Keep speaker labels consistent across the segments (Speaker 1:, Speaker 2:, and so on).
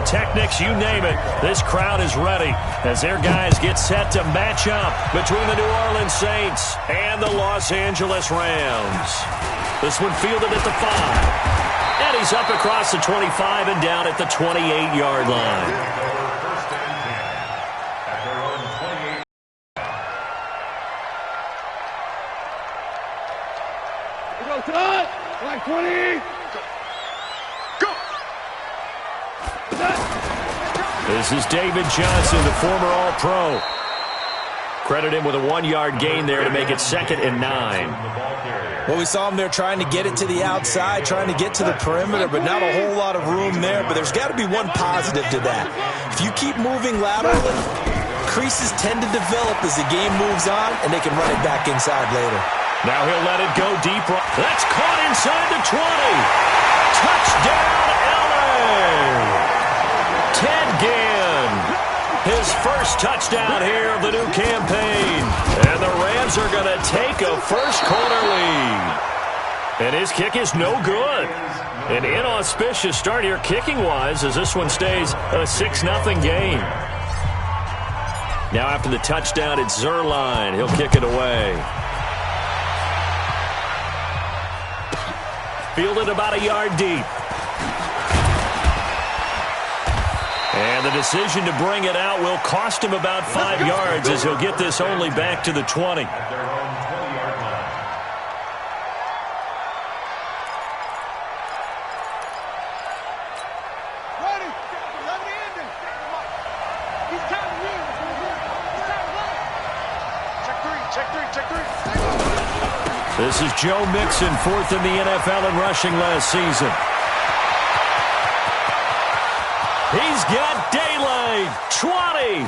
Speaker 1: pyrotechnics, you name it. This crowd is ready as their guys get set to match up between the New Orleans Saints and the Los Angeles Rams. This one fielded at the 5. And he's up across the 25 and down at the 28-yard line.
Speaker 2: Like 20. Go.
Speaker 1: This is David Johnson, the former All-Pro. Credit him with a 1-yard gain there to make it 2nd and 9.
Speaker 3: Well, we saw him there trying to get it to the outside, trying to get to the perimeter, but not a whole lot of room there. But there's got to be one positive to that. If you keep moving laterally, creases tend to develop as the game moves on, and they can run it back inside later.
Speaker 1: Now he'll let it go deep. That's caught inside the 20. Touchdown, L.A. Ted Ginn. His first touchdown here of the new campaign. And the Rams are going to take a first-quarter lead. And his kick is no good. An inauspicious start here kicking-wise as this one stays a 6-0 game. Now after the touchdown, it's Zuerlein. He'll kick it away. Fielded about a yard deep. And the decision to bring it out will cost him about 5 yards as he'll get this only back to the 20. This is Joe Mixon, 4th in the NFL in rushing last season. He's got daylight, 20.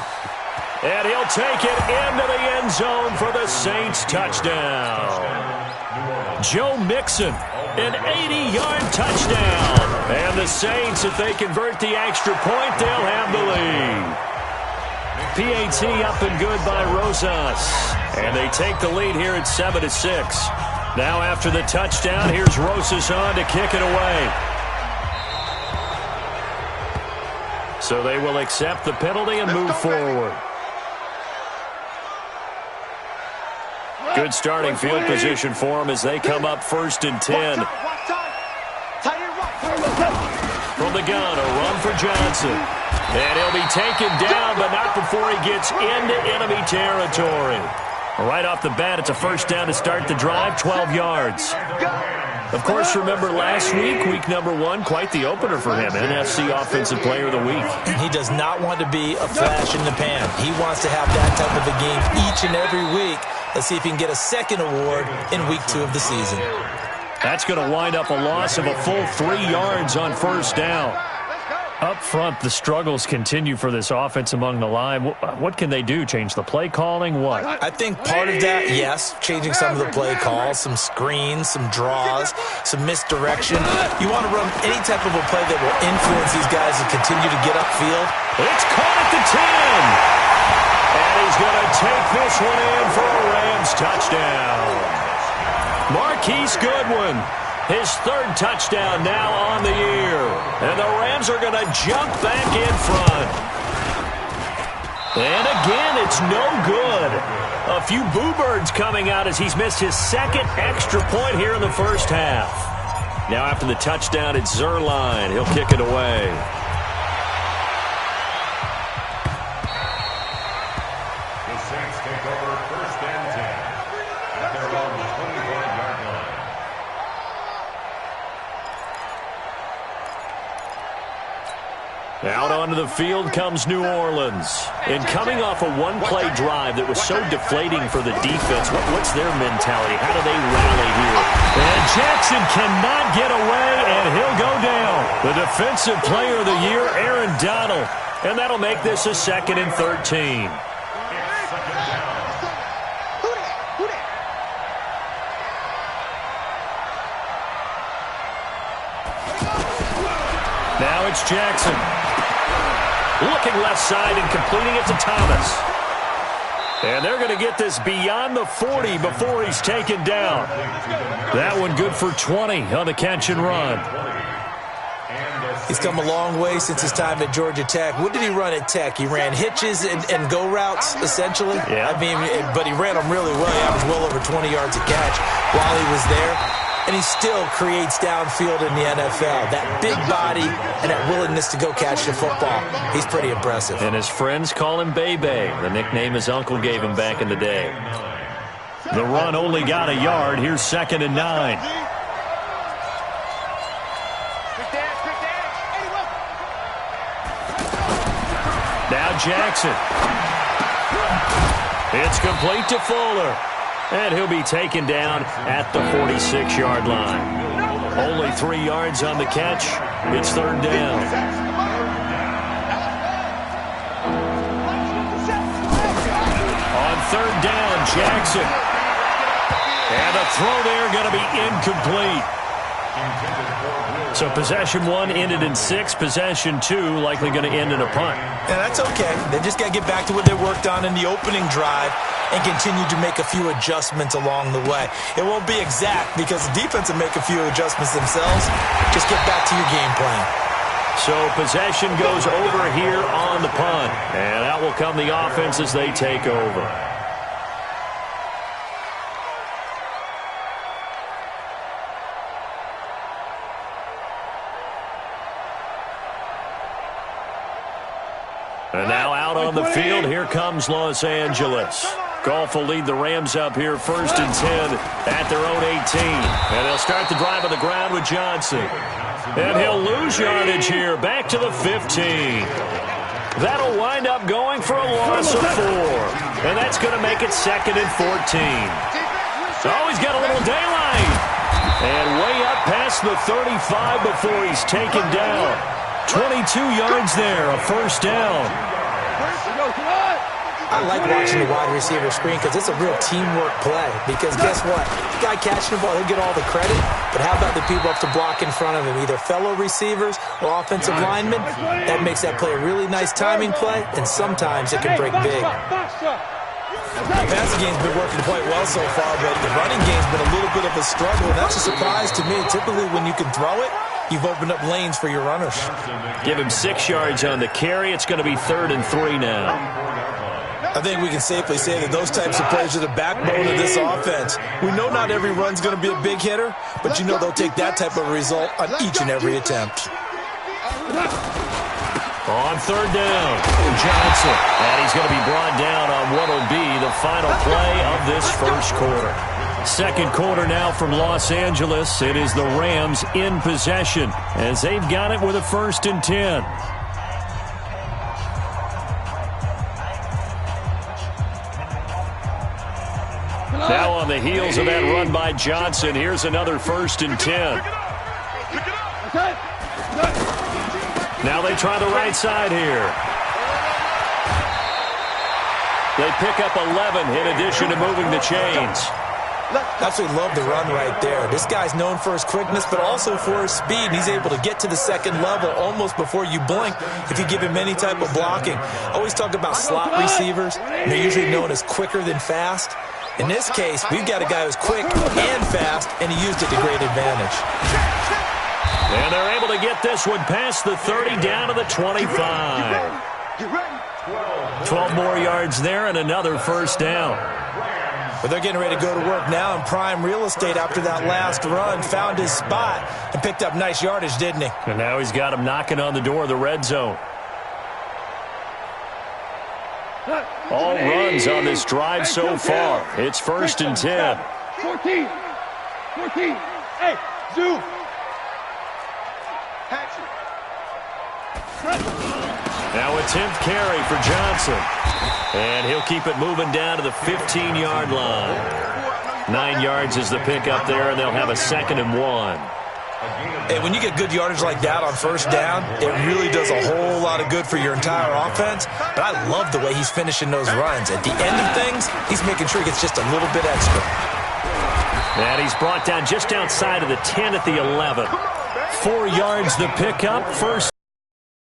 Speaker 1: And he'll take it into the end zone for the Saints touchdown. Joe Mixon, an 80-yard touchdown. And the Saints, if they convert the extra point, they'll have the lead. PAT up and good by Rosas. And they take the lead here at 7-6. Now after the touchdown, here's Rosas on to kick it away. So they will accept the penalty and move forward. Good starting field position for them as they come up 1st and 10. From the gun, a run for Johnson. And he'll be taken down, but not before he gets into enemy territory. Right off the bat, it's a first down to start the drive, 12 yards. Of course, remember last week, week number 1, quite the opener for him, NFC Offensive Player of the Week.
Speaker 3: He does not want to be a flash in the pan. He wants to have that type of a game each and every week. Let's see if he can get a second award in week 2 of the season.
Speaker 1: That's going to wind up a loss of a full 3 yards on first down. Up front, the struggles continue for this offense among the line. What can they do? Change the play calling? What?
Speaker 3: I think part of that, yes, changing some of the play calls, some screens, some draws, some misdirection. You want to run any type of a play that will influence these guys to continue to get upfield.
Speaker 1: It's caught at the 10. And he's going to take this one in for a Rams touchdown. Marquise Goodwin. His 3rd touchdown now on the year. And the Rams are going to jump back in front. And again, it's no good. A few boo birds coming out as he's missed his 2nd extra point here in the first half. Now after the touchdown, it's Zuerlein. He'll kick it away.
Speaker 4: The Saints take over 1st and 10 at their own 25-yard line.
Speaker 1: Out onto the field comes New Orleans. And coming off a one-play drive that was so deflating for the defense, what's their mentality? How do they rally here? And Jackson cannot get away, and he'll go down. The Defensive Player of the Year, Aaron Donald. And that'll make this a 2nd and 13. Now it's Jackson. Looking left side and completing it to Thomas. And they're going to get this beyond the 40 before he's taken down. That one good for 20 on the catch and run.
Speaker 4: And the
Speaker 3: He's come a long way since his time at Georgia Tech. What did he run at Tech? He ran hitches and go routes, essentially.
Speaker 1: Yeah.
Speaker 3: I mean, but he ran them really well. He averaged well over 20 yards a catch while he was there. And he still creates downfield in the NFL. That big body and that willingness to go catch the football. He's pretty impressive.
Speaker 1: And his friends call him Bebe, the nickname his uncle gave him back in the day. The run only got a yard. Here's 2nd and 9. Now Jackson. It's complete to Fuller. And he'll be taken down at the 46-yard line. Only 3 yards on the catch. It's 3rd down. On 3rd down, Jackson. And the throw there going to be incomplete. So possession 1 ended in 6. Possession 2 likely going to end in a punt.
Speaker 3: Yeah, that's okay. They just got to get back to what they worked on in the opening drive and continue to make a few adjustments along the way. It won't be exact because the defense will make a few adjustments themselves. Just get back to your game plan.
Speaker 1: So possession goes over here on the punt. And out will come the offense as they take over. And now out on the field, here comes Los Angeles. Goff will lead the Rams up here 1st and 10 at their own 18. And they'll start the drive on the ground with Johnson. And he'll lose yardage here, back to the 15. That'll wind up going for a loss of 4. And that's going to make it 2nd and 14. Oh, he's got a little daylight. And way up past the 35 before he's taken down. 22 yards there, a 1st down.
Speaker 3: I like watching the wide receiver screen because it's a real teamwork play. Because guess what? The guy catching the ball, he'll get all the credit. But how about the people up to block in front of him, either fellow receivers or offensive linemen? That makes that play a really nice timing play, and sometimes it can break big. The passing game's been working quite well so far, but the running game's been a little bit of a struggle, and that's a surprise to me. Typically, when you can throw it, you've opened up lanes for your runners.
Speaker 1: Give him 6 yards on the carry. It's going to be 3rd and 3 now.
Speaker 3: I think we can safely say that those types of plays are the backbone of this offense. We know not every run's going to be a big hitter, but you know they'll take that type of result on each and every attempt.
Speaker 1: On 3rd down, Johnson. And he's going to be brought down on what will be the final play of this 1st quarter. 2nd quarter now from Los Angeles. It is the Rams in possession as they've got it with a 1st and 10. Now on the heels of that run by Johnson, here's another 1st and 10. Now they try the right side here. They pick up 11 in addition to moving the chains.
Speaker 3: Absolutely love the run right there. This guy's known for his quickness, but also for his speed. He's able to get to the 2nd level almost before you blink if you give him any type of blocking. I always talk about slot receivers. They're usually known as quicker than fast. In this case, we've got a guy who's quick and fast, and he used it to great advantage.
Speaker 1: And they're able to get this one past the 30 down to the 25. 12 more yards there and another 1st down.
Speaker 3: But they're getting ready to go to work now in prime real estate after that last run. Found his spot and picked up nice yardage, didn't he?
Speaker 1: And now he's got him knocking on the door of the red zone. All runs on this drive so far. It's 1st and 10.
Speaker 2: 14. Hey, Zoo.
Speaker 1: Now a 10th carry for Johnson. And he'll keep it moving down to the 15-yard line. 9 yards is the pickup there, and they'll have a 2nd and 1.
Speaker 3: Hey, when you get good yardage like that on 1st down, it really does a whole lot of good for your entire offense. But I love the way he's finishing those runs. At the end of things, he's making sure he gets just a little bit extra.
Speaker 1: And he's brought down just outside of the 10 at the 11. 4 yards the pickup. 1st.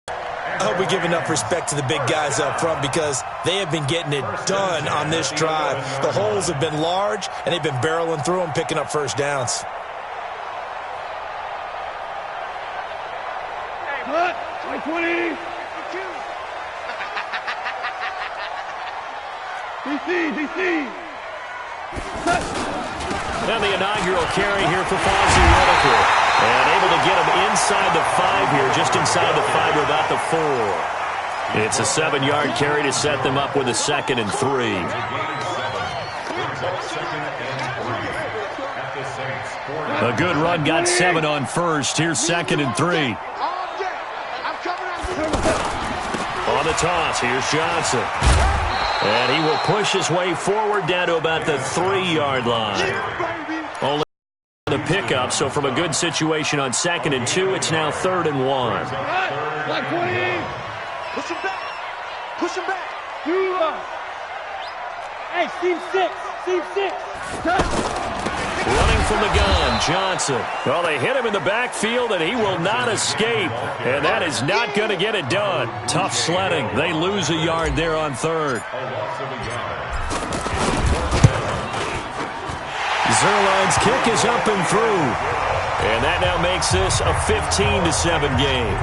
Speaker 3: I hope we give enough respect to the big guys up front because they have been getting it done on this drive. The holes have been large, and they've been barreling through them, picking up 1st downs.
Speaker 2: 20. DC.
Speaker 1: And the inaugural carry here for Fonzie Whitaker. And able to get him inside the 5 here, just inside the 5 without the 4. It's a 7-yard carry to set them up with a 2nd and 3. A good run got 7 on first. Here's 2nd and 3. On the toss, here's Johnson. And he will push his way forward down to about the 3-yard line. Only the pickup, so from a good situation on 2nd and 2, it's now 3rd and 1.
Speaker 2: Push him back. Hey, Steve 6.
Speaker 1: Running from the gun, Johnson. Well, they hit him in the backfield, and he will not escape. And that is not going to get it done. Tough sledding. They lose a yard there on 3rd. Zuerlein's kick is up and through. And that now makes this a 15-7 game.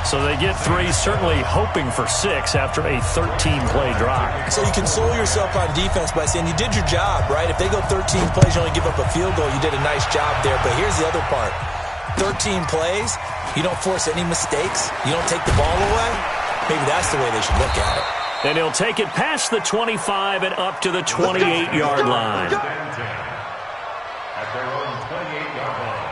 Speaker 1: So they get 3, certainly hoping for 6 after a 13-play drive.
Speaker 3: So you console yourself on defense by saying you did your job, right? If they go 13 plays, you only give up a field goal, you did a nice job there. But here's the other part. 13 plays, you don't force any mistakes, you don't take the ball away. Maybe that's the way they should look at it.
Speaker 1: And he'll take it past the 25 and up to the 28-yard line.
Speaker 4: At their own 28-yard line.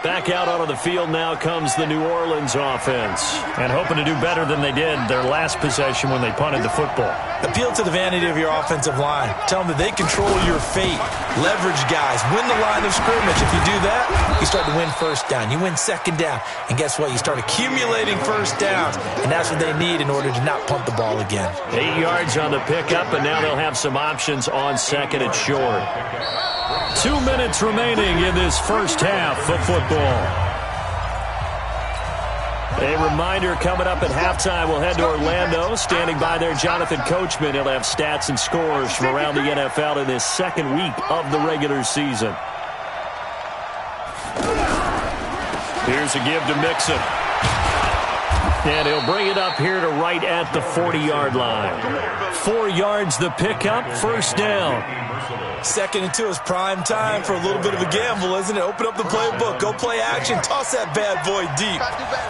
Speaker 1: Back out onto the field now comes the New Orleans offense. And hoping to do better than they did their last possession when they punted the football.
Speaker 3: Appeal to the vanity of your offensive line. Tell them that they control your fate. Leverage guys. Win the line of scrimmage. If you do that, you start to win first down. You win second down. And guess what? You start accumulating first downs. And that's what they need in order to not punt the ball again.
Speaker 1: 8 yards on the pickup, and now they'll have some options on 2nd and short. 2 minutes remaining in this first half of football. A reminder coming up at halftime, we'll head to Orlando. Standing by there, Jonathan Coachman. He'll have stats and scores from around the NFL in this 2nd week of the regular season. Here's a give to Mixon. And he'll bring it up here to right at the 40-yard line. 4 yards the pickup, first down.
Speaker 3: 2nd and 2 is prime time for a little bit of a gamble, isn't it? Open up the playbook, go play action, toss that bad boy deep.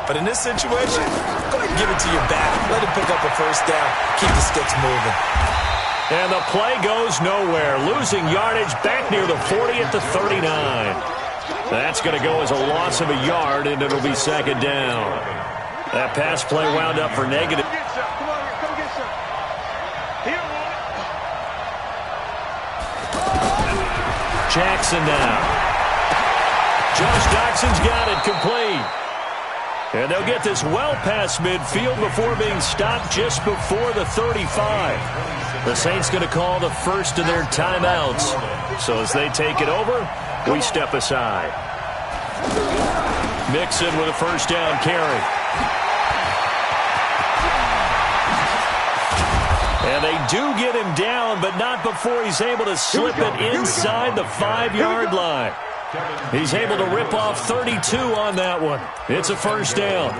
Speaker 3: But in this situation, go ahead and give it to your back. Let him pick up a first down. Keep the sticks moving.
Speaker 1: And the play goes nowhere. Losing yardage back near the 40 at the 39. That's going to go as a loss of a yard, and it'll be 2nd down. That pass play wound up for negative. Jackson now. Josh Doxson's got it complete. And they'll get this well past midfield before being stopped just before the 35. The Saints going to call the first of their timeouts. So as they take it over, we step aside. Mixon with a first down carry. And they do get him down, but not before he's able to slip it inside the 5-yard line. He's able to rip off 32 on that one. It's a first down.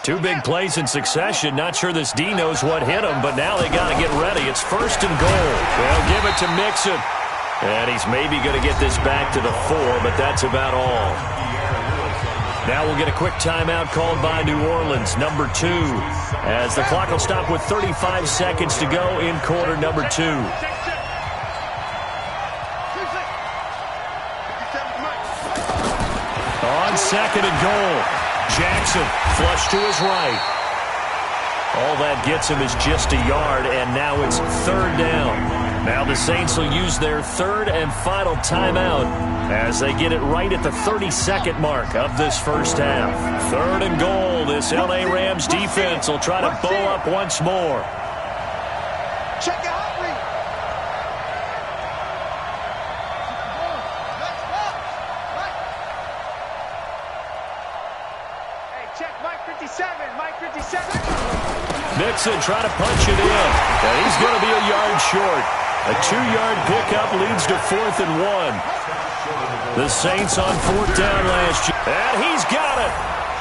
Speaker 1: 2 big plays in succession. Not sure this D knows what hit him, but now they got to get ready. It's 1st and goal. They'll give it to Mixon. And he's maybe going to get this back to the 4, but that's about all. Now we'll get a quick timeout called by New Orleans, number 2, as the clock will stop with 35 seconds to go in quarter number 2. On 2nd and goal, Jackson flush to his right. All that gets him is just a yard, and now it's 3rd down. Now the Saints will use their 3rd and final timeout as they get it right at the 32nd mark of this first half. 3rd and goal. This L.A. Rams defense will try to bow up once more.
Speaker 2: Check out. Hey, check Mike 57. Mike 57.
Speaker 1: Mixon trying to punch it in, and he's going to be a yard short. A 2-yard pickup leads to 4th and 1. The Saints on 4th down last year. And he's got it.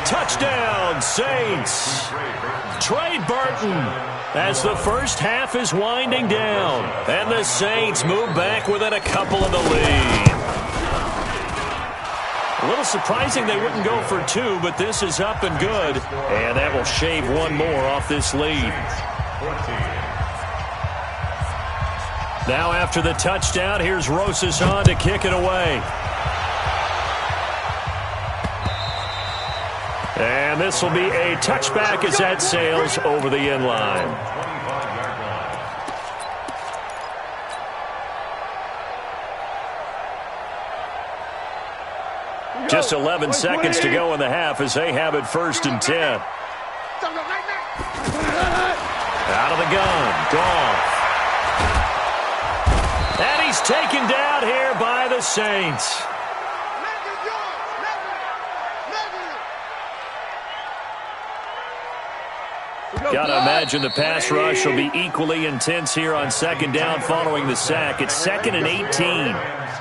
Speaker 1: Touchdown, Saints. Trey Burton as the first half is winding down. And the Saints move back within a couple of the lead. A little surprising they wouldn't go for 2, but this is up and good. And that will shave one more off this lead. Now after the touchdown, here's Rosas on to kick it away. And this will be a touchback as that sails over the end line. Just 11 seconds to go in the half as they have it 1st and 10. Out of the gun, Goff. And he's taken down here by the Saints. Got to imagine the pass rush will be equally intense here on 2nd down following the sack. It's 2nd and 18.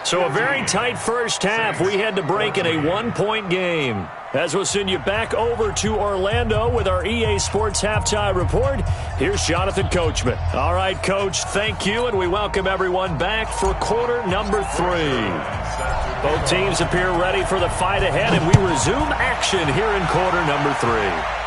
Speaker 1: So a very tight first half. We had to break in a 1-point game. As we'll send you back over to Orlando with our EA Sports Halftime Report, here's Jonathan Coachman. All right, Coach, thank you, and we welcome everyone back for quarter number 3. Both teams appear ready for the fight ahead, and we resume action here in quarter number 3.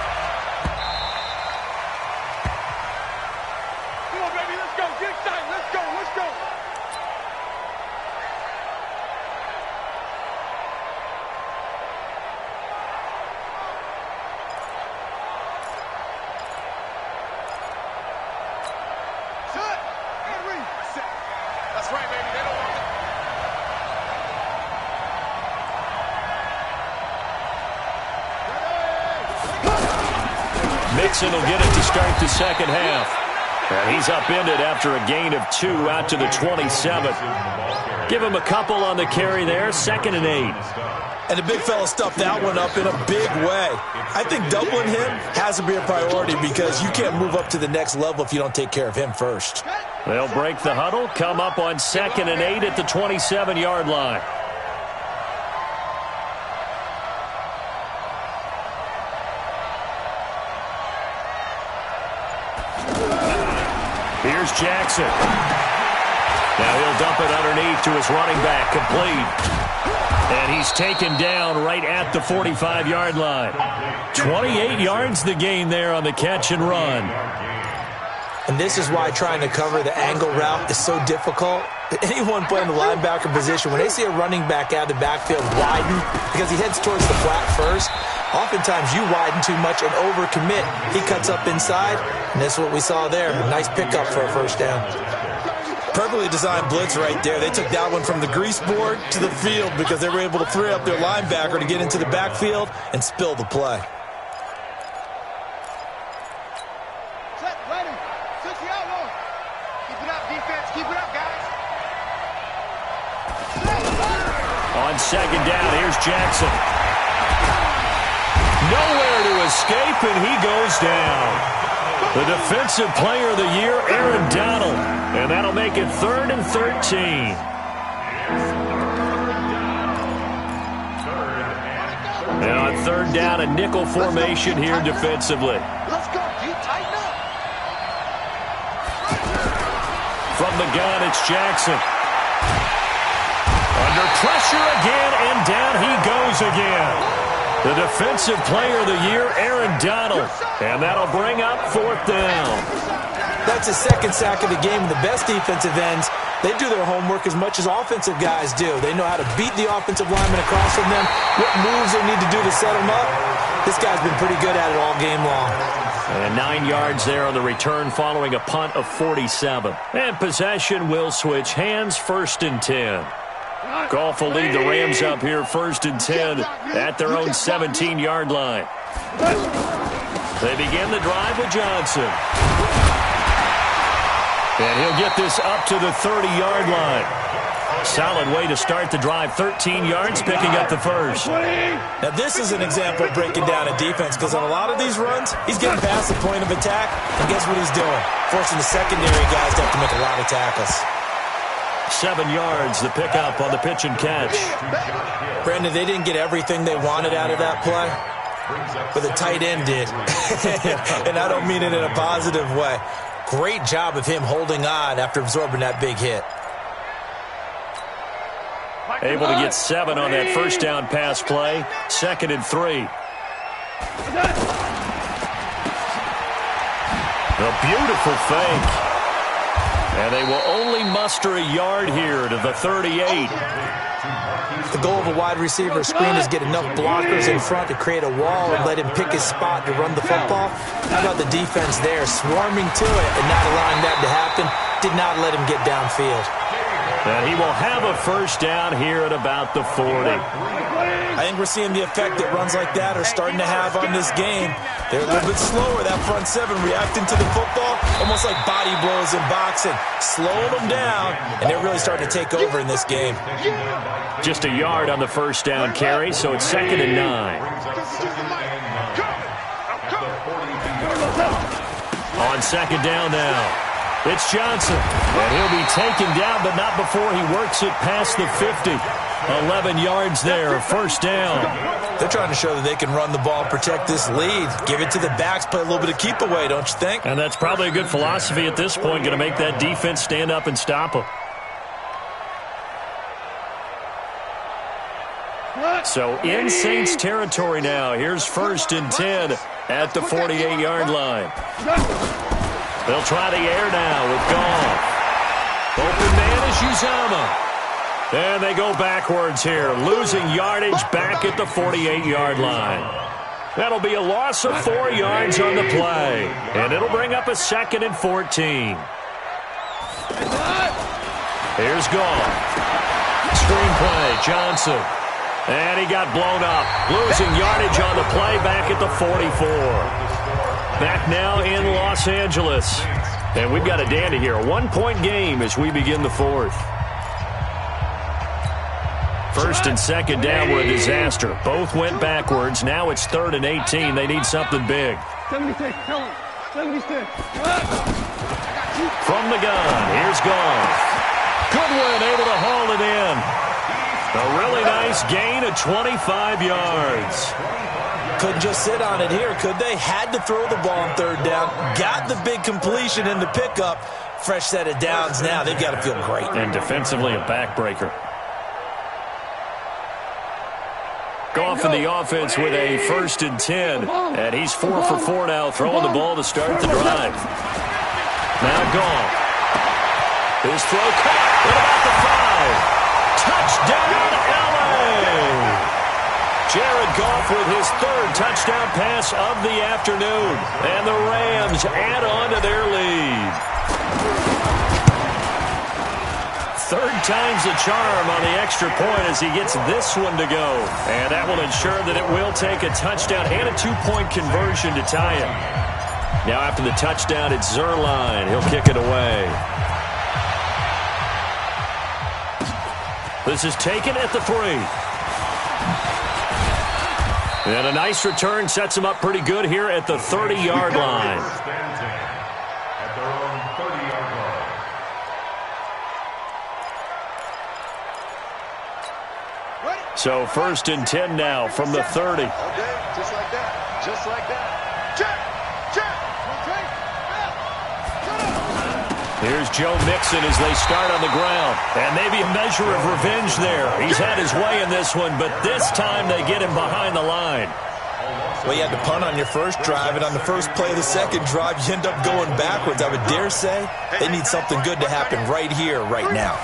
Speaker 1: Mixon will get it to start the second half. And he's upended after a gain of 2 out to the 27. Give him a couple on the carry there, 2nd and 8.
Speaker 3: And the big fella stuffed that one up in a big way. I think doubling him has to be a priority because you can't move up to the next level if you don't take care of him first.
Speaker 1: They'll break the huddle, come up on 2nd and 8 at the 27-yard line. Here's Jackson. Now he'll dump it underneath to his running back, complete. And he's taken down right at the 45-yard line. 28 yards the gain there on the catch and run.
Speaker 3: And this is why trying to cover the angle route is so difficult. Anyone playing the linebacker position, when they see a running back out of the backfield widen, because he heads towards the flat first, oftentimes you widen too much and overcommit. He cuts up inside, and that's what we saw there. A nice pickup for a first down. Perfectly designed blitz right there. They took that one from the grease board to the field because they were able to free up their linebacker to get into the backfield and spill the play.
Speaker 2: Set, ready. Switch the outlaw. Keep it up, defense. Keep it up, guys.
Speaker 1: On 2nd down, here's Jackson. Nowhere to escape, and he goes down. The Defensive Player of the Year, Aaron Donald. And that'll make it 3rd and 13. And on 3rd down, a nickel formation here defensively.
Speaker 2: Let's go, D. Tighten up.
Speaker 1: From the gun, it's Jackson. Under pressure again, and down he goes again. The Defensive Player of the Year, Aaron Donald. And that'll bring up 4th down.
Speaker 3: That's his 2nd sack of the game. The best defensive ends, they do their homework as much as offensive guys do. They know how to beat the offensive lineman across from them, what moves they need to do to set them up. This guy's been pretty good at it all game long.
Speaker 1: And 9 yards there on the return following a punt of 47. And possession will switch hands, 1st and 10. Goff will lead the Rams up here 1st and 10 at their own 17-yard line. They begin the drive with Johnson. And he'll get this up to the 30-yard line. Solid way to start the drive. 13 yards, picking up the first.
Speaker 3: Now, this is an example of breaking down a defense because on a lot of these runs, he's getting past the point of attack, and guess what he's doing? Forcing the secondary guys to have to make a lot of tackles.
Speaker 1: 7 yards, the pickup on the pitch and catch.
Speaker 3: Brandon, they didn't get everything they wanted out of that play, but the tight end did. And I don't mean it in a positive way. Great job of him holding on after absorbing that big hit.
Speaker 1: Able to get 7 on that first down pass play. 2nd and 3. A beautiful fake. And they will only muster a yard here to the 38.
Speaker 3: The goal of a wide receiver screen is get enough blockers in front to create a wall and let him pick his spot to run the football. How about the defense there, swarming to it and not allowing that to happen? Did not let him get downfield.
Speaker 1: And he will have a first down here at about the 40.
Speaker 3: I think we're seeing the effect that runs like that are starting to have on this game. They're a little bit slower, that front 7, reacting to the football, almost like body blows in boxing, slowing them down, and they're really starting to take over in this game.
Speaker 1: Just a yard on the first down carry, so it's 2nd and 9. On 2nd down now. It's Johnson, and he'll be taken down, but not before he works it past the 50. 11 yards there, first down.
Speaker 3: They're trying to show that they can run the ball, protect this lead. Give it to the backs, play a little bit of keep away, don't you think?
Speaker 1: And that's probably a good philosophy at this point, going to make that defense stand up and stop them. So in Saints territory now. Here's 1st and 10 at the 48-yard line. They'll try the air now with Goff. Open man is Uzomah. And they go backwards here, losing yardage back at the 48-yard line. That'll be a loss of 4 yards on the play. And it'll bring up a 2nd and 14. Here's Goff. Screenplay, Johnson. And he got blown up, losing yardage on the play back at the 44. Back now in Los Angeles. And we've got a dandy here. A 1-point game as we begin the 4th. 1st and 2nd down were a disaster. Both went backwards. Now it's 3rd and 18. They need something big.
Speaker 2: 76, tell him. 76.
Speaker 1: From the gun, here's Goff. Goodwin able to haul it in. A really nice gain of 25 yards.
Speaker 3: Couldn't just sit on it here, could they? Had to throw the ball on 3rd down. Got the big completion in the pickup. Fresh set of downs now. They've got to feel great.
Speaker 1: And defensively a backbreaker. Goff in the offense with a 1st and 10. And he's 4 for 4 now, throwing the ball to start the drive. Now Goff. His throw caught at about the 5. Touchdown, LA! Jared Goff with his 3rd touchdown pass of the afternoon. And the Rams add on to their lead. 3rd time's the charm on the extra point as he gets this one to go. And that will ensure that it will take a touchdown and a 2-point conversion to tie it. Now after the touchdown, it's Zuerlein. He'll kick it away. This is taken at the 3. And a nice return sets him up pretty good here at the 30-yard line.
Speaker 4: At their own 30-yard line.
Speaker 1: So 1st and 10 now from the 30.
Speaker 2: Okay, just like that. Just like that. Check! Check!
Speaker 1: Here's Joe Mixon as they start on the ground. And maybe a measure of revenge there. He's had his way in this one, but this time they get him behind the line.
Speaker 3: Well, you had to punt on your first drive, and on the first play of the second drive, you end up going backwards. I would dare say they need something good to happen right here, right now.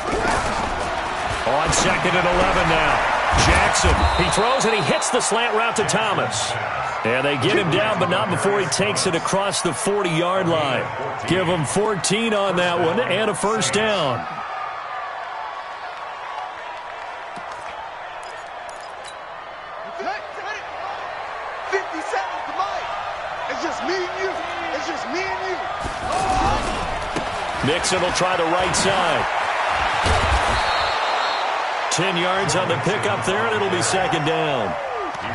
Speaker 1: On 2nd and 11 now. Jackson, he throws and he hits the slant route to Thomas. And they get him down, but not before he takes it across the 40-yard line. Give him 14 on that one and a first down. Mixon will try the right side. 10 yards on the pickup there, and it'll be 2nd down.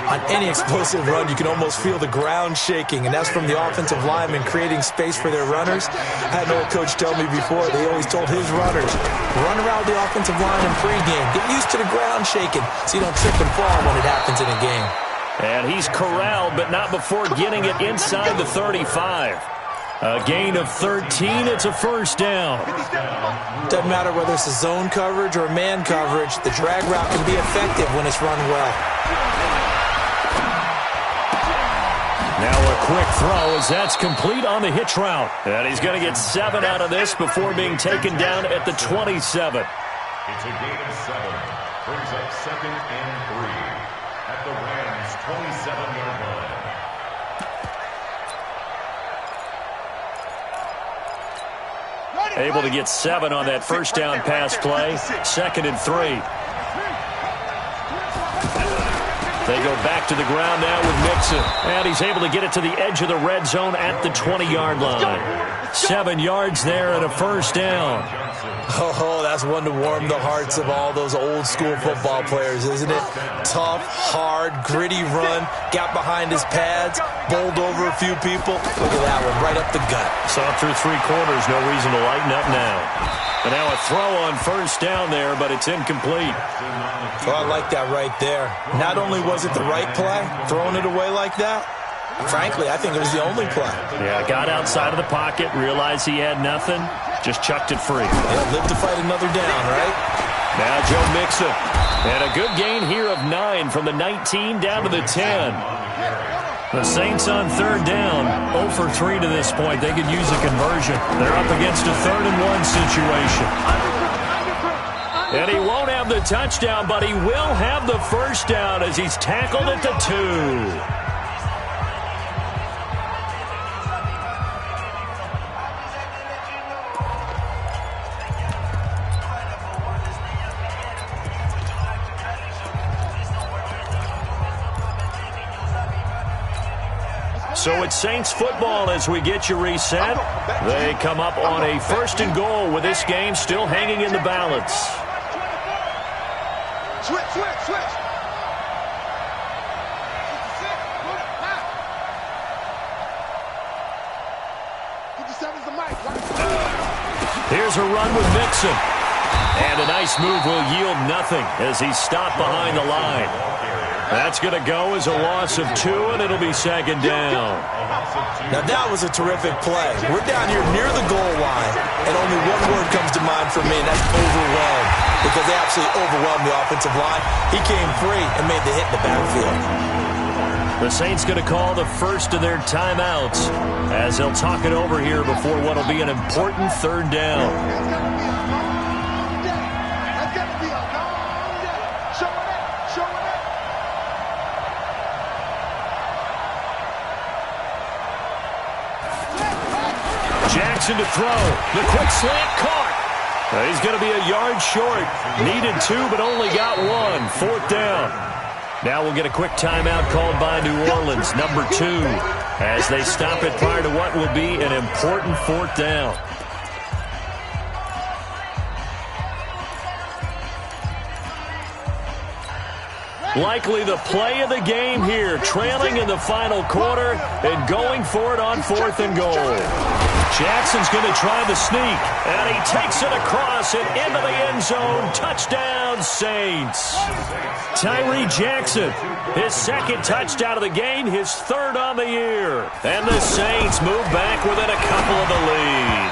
Speaker 3: On any explosive run, you can almost feel the ground shaking, and that's from the offensive linemen creating space for their runners. I had an old coach tell me before, they always told his runners, run around the offensive line in pregame. Get used to the ground shaking so you don't trip and fall when it happens in a game.
Speaker 1: And he's corralled, but not before getting it inside the 35. A gain of 13, it's a first down.
Speaker 3: Doesn't matter whether it's a zone coverage or man coverage, the drag route can be effective when it's run well.
Speaker 1: Now a quick throw as that's complete on the hitch route. And he's going to get 7 out of this before being taken down at the 27.
Speaker 4: It's a gain of 7. Brings up 2nd and 3 at the Rams' 27-yard line.
Speaker 1: Able to get 7 on that first down pass play. 2nd and 3. They go back to the ground now with Mixon. And he's able to get it to the edge of the red zone at the 20-yard line. 7 yards there and a first down.
Speaker 3: Oh, that's one to warm the hearts of all those old-school football players, isn't it? Tough, hard, gritty run, got behind his pads, bowled over a few people. Look at that one, right up the gut.
Speaker 1: Saw through 3 quarters, no reason to lighten up now. And now a throw on first down there, but it's incomplete.
Speaker 3: Oh, I like that right there. Not only was it the right play, throwing it away like that, frankly, I think it was the only play.
Speaker 1: Yeah, got outside of the pocket, realized he had nothing, just chucked it free.
Speaker 3: Yeah, live to fight another down, right?
Speaker 1: Now Joe Mixon. And a good gain here of 9 from the 19 down to the 10. The Saints on third down, 0 for 3 to this point. They could use a conversion. They're up against a 3rd and 1 situation. And he won't have the touchdown, but he will have the first down as he's tackled at the 2. So it's Saints football as we get you reset. They come up on a 1st and goal with this game still hanging in the balance.
Speaker 2: Switch. 57's the mic.
Speaker 1: Here's a run with Mixon. And a nice move will yield nothing as he's stopped behind the line. That's going to go as a loss of 2, and it'll be 2nd down.
Speaker 3: Now, that was a terrific play. We're down here near the goal line, and only one word comes to mind for me, and that's overwhelmed, because they absolutely overwhelmed the offensive line. He came free and made the hit in the backfield.
Speaker 1: The Saints going to call the first of their timeouts as they'll talk it over here before what will be an important 3rd down.
Speaker 2: That's got to be a long day. Showing it.
Speaker 1: Jackson to throw. The quick slant caught. He's going to be a yard short. Needed 2, but only got 1. 4th down. Now we'll get a quick timeout called by New Orleans, number 2, as they stop it prior to what will be an important 4th down. Likely the play of the game here, trailing in the final quarter and going for it on 4th and goal. Jackson's going to try the sneak, and he takes it across and into the end zone. Touchdown, Saints. Tyree Jackson, his 2nd touchdown of the game, his 3rd on the year. And the Saints move back within a couple of the lead.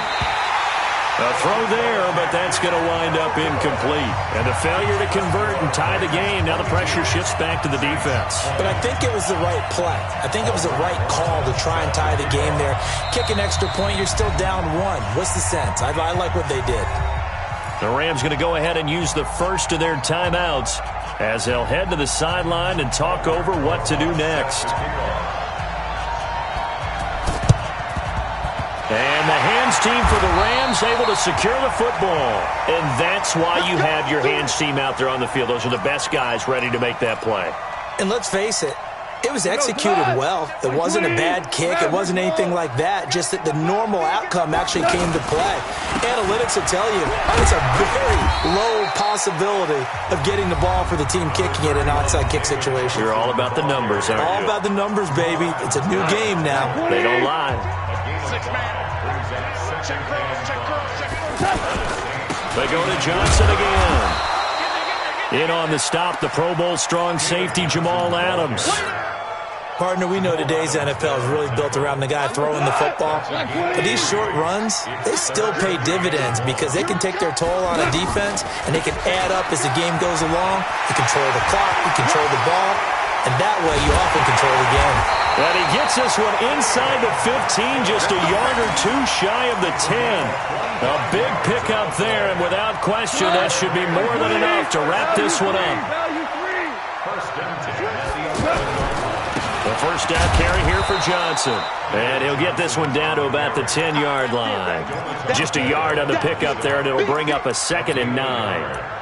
Speaker 1: A throw there, but that's going to wind up incomplete. And the failure to convert and tie the game, now the pressure shifts back to the defense.
Speaker 3: But I think it was the right play. I think it was the right call to try and tie the game there. Kick an extra point, you're still down 1. What's the sense? I like what they did.
Speaker 1: The Rams going to go ahead and use the first of their timeouts as they'll head to the sideline and talk over what to do next. And the hands team for the Rams able to secure the football. And that's why you have your hands team out there on the field. Those are the best guys ready to make that play.
Speaker 3: And let's face it, It was executed well. It wasn't a bad kick. It wasn't anything like that. Just that the normal outcome actually came to play. Analytics will tell you it's a very low possibility of getting the ball for the team kicking it in an onside kick situation.
Speaker 1: You're all about the numbers, aren't you?
Speaker 3: All about the numbers, baby. It's a new game now.
Speaker 1: They don't lie. They go to Johnson again. In on the stop, the Pro Bowl strong safety, Jamal Adams.
Speaker 3: Partner, we know today's NFL is really built around the guy throwing the football. But these short runs, they still pay dividends because they can take their toll on a defense, and they can add up as the game goes along. You control the clock, you control the ball, and that way you often control the game.
Speaker 1: And he gets this one inside the 15, just a yard or two shy of the 10. A big pickup there, and without question, that should be more than enough to wrap this one up. The first down carry here for Johnson. And he'll get this one down to about the 10-yard line. Just a yard on the pickup there, and it'll bring up a 2nd and 9.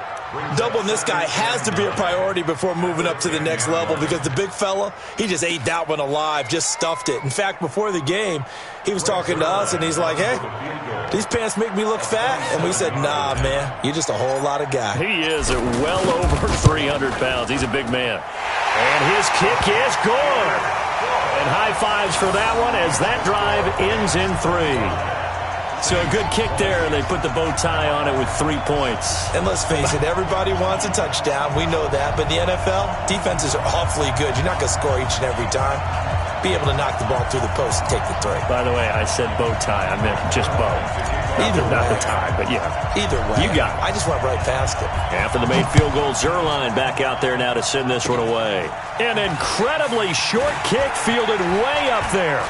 Speaker 3: Doubling this guy has to be a priority before moving up to the next level because the big fella, he just ate that one alive, just stuffed it. In fact, before the game, he was talking to us, and he's like, hey, these pants make me look fat? And we said, nah, man, you're just a whole lot of guy.
Speaker 1: He is at well over 300 pounds. He's a big man. And his kick is good. And high fives for that one as that drive ends in 3. So a good kick there, and they put the bow tie on it with 3 points.
Speaker 3: And let's face it, everybody wants a touchdown. We know that. But in the NFL, defenses are awfully good. You're not going to score each and every time. Be able to knock the ball through the post and take the 3.
Speaker 1: By the way, I said bow tie. I meant just bow. Not the tie, but yeah.
Speaker 3: Either way.
Speaker 1: You got it.
Speaker 3: I just went right past it.
Speaker 1: After the made field goal, Zuerlein back out there now to send this one away. An incredibly short kick fielded way up there.